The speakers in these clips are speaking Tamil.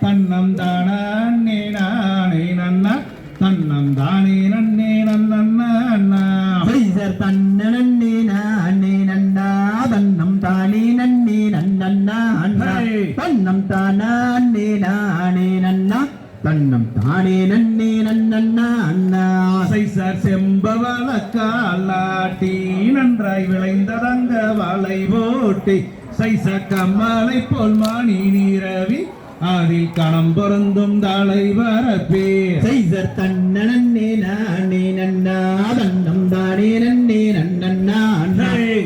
தன்னம் தானே நானே நன்னா தன்னம் தானே நன்னே நன்னா சைசர் தன்ன நன்னே நானே நன்னா தன்னம் தானே நன்னே நன்னா தன்னம் தானே நானே நன்னா தன்னம் தானே நன்னே நன்னா சைசர் செம்பவள காலாட்டி நன்றாய் விளைந்ததங்க வாழை போட்டி சைச கம்மலை போல் மானி நீரவி அதில் கணம் பொருந்தும் தாளை வரப்பே சைசர் தன்ன நன்னே நானே நன்னா தன்னம் தானே நன்னே நன்னா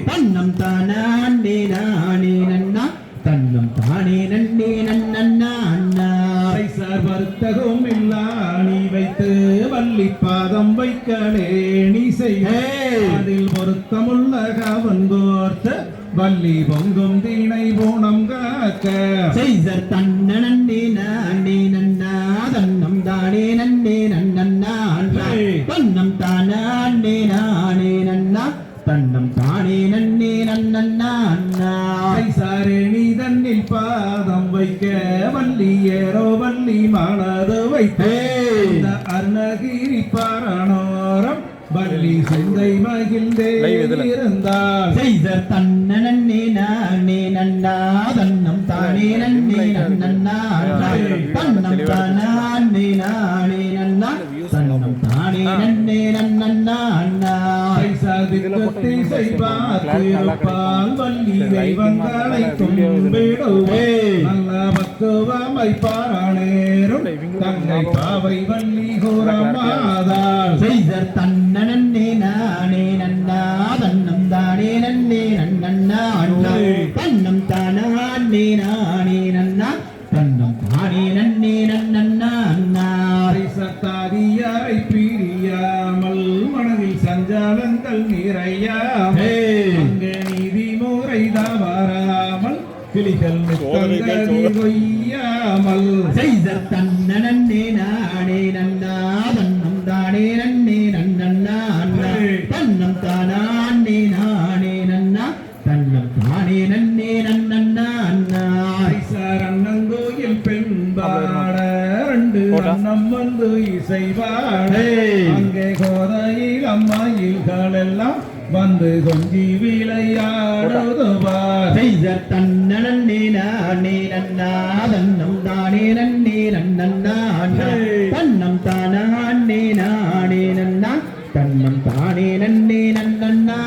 தன்னம் தானே நானே நன்னா தன்னம் தானே நன்னே நன்னா சைசார் வர்த்தகம் இல்லாணி வைத்து வள்ளி பாதம் வைக்கலே நீ செய்ய அதில் பொருத்தமுள்ள கவன் கோர்த்த வள்ளி பொங்கும் தீனை பூணம் காக்க சைசர் தன்ன நன்னே நானே நன்னா தன்னம் தானே நன்னே நன்னா தன்னம் தானே நானே நன்னா தன்னம் தானே நன்னே நன்னா சைசாரே நீ தன்னில் பாதம் வைக்க வள்ளி ஏறோ வள்ளி மனது வைத்தே அருணகிரி பாரணோரம் வள்ளி சிந்தை மகிழ்ந்தே இருந்தால் சைசர் தன்ன நன்னே நானே நன்னா தன்னம் தானே நன்னே நன்னா தன்னம் தானே நானே நன்னா தன்னம் தானே நன்னே நன்னா திக்கத்தை செய்வால் வள்ளி தெய்வங்களை கும்பிடுவே நல்ல பக்குவமை பாராணேரும் தங்கை பாவை வள்ளி கூறமாதாள் சைசர் தன்ன நன்னே நானே நன்னா தன்னம் தானே நன்னே நன்னா தன்னம் தானே நானே நன்னா தன்னம் தானே நன்னே நன்னா சத்தாரியாரை பிரியாமல் மனதில் சஞ்சாலங்கள் நிறையாமல் அங்கே நீதி முறை தவறாமல் கிளிகள் கொய்யாமல் சைசர் தன்ன நன்னே நானே நன்னா தன்னம் தானே நன்னே நன்னா தன்னம் தானே நானே நன்னா தன்னம் தானே நன்னே நன்னா அண்ணங்கோயில் பெண் பாட ரெண்டு அண்ணம் வந்து இசைவாடே அங்கே கோதையில் அம்மாயில்கள் எல்லாம் வந்து கொஞ்சி விளையாடுவார் சைசர் தன்ன நன்னே நானே நன்னா தன்னம் தானே நன்னே நன்னா தன்னம் தானே நானே நன்னா தன்னம் தானே நன்னே நன்னா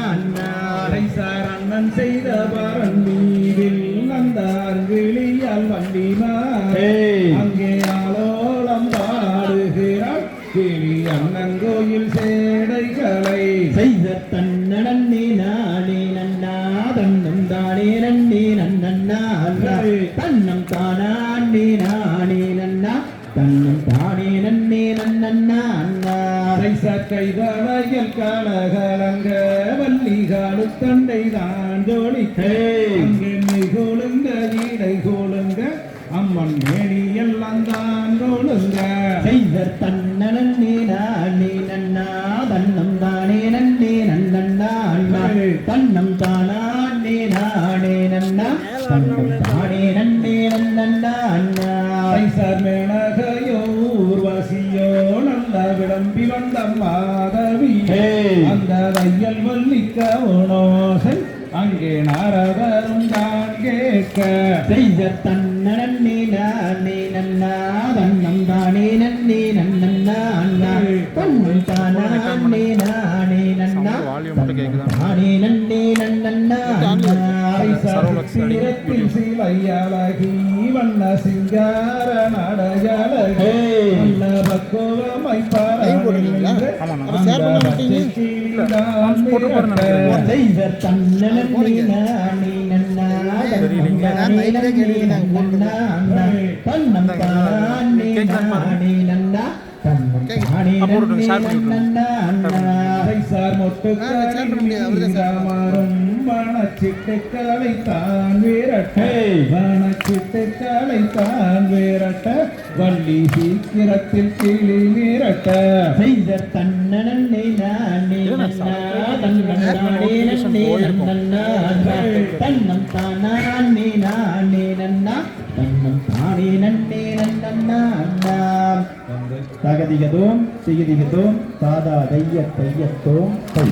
சைசார் அண்ணன் செய்த பரந்தீவில் நந்தார் கிளியால் வண்டிமாரே அங்கே ஆலோலம் பாடுகிறாள் கிளி அண்ணன் கோயில் சேடைகளை சைசர் தன்ன நன்னே நானே நன்னா தன்னம் தானே நன்னே நன்னா தன்னம் தானே நானே நன்னா தன்னம் தானே நன்னே நன்னா சைசார் கைதலையில் கலகலங்க வள்ளிகாலு தண்டை தான் ஜோடிக்கே அங்கே மெய்கொழுங்க ஈடை கொழுங்க அம்மன் மேனி எல்லாம் தான் கொழுங்க சைசர் தன்ன நன்னே நானே நன்னா தன்னம் தானே நன்னே நன்னா தன்னம் தானே நானே நன்னா தன்னம் தானே நன்னே நன்னா சைசார் மேனகையோ ஊர்வசியோ நல்ல விளம்பி வந்த மாதவி அந்த தையல் வள்ளிக்க உணோசை அங்கே நாரதரும் தான் கேட்க சைசர் தன்ன நன்னே நானே நன்னா தன்னம் தானே நன்னே நன்னா தன்னம் தானே நானே நன்னா தானே நன்னே நன்னா சீரத்தில் சிலையழகி வண்ண சிங்கார நடையழகே நல்ல பக்குவமை சைசர் தன்ன நன்னே நானே நன்னா தன்னம் தானே நானே நன்னா தன்னம் தானே நன்னா சைசார் மொட்டுக்காரும் வனச்சிட்டுக்களை தான் விரட்ட வனச்சிட்டுக்களை தான் விரட்ட வள்ளி சீக்கிரத்தில் கிளி விரட்ட சைசர் தன்ன நன்னே நானே நன்னா தன்னம் தானே நன்னே நன்னா தன்னம் தானே நானே நன்னா தன்னம் தானே நன்னே நன்னண்ணா அண்ணா வந்து தகதிகதோம் திகதிகதோம் தாதா தைய தையத்தோம் தை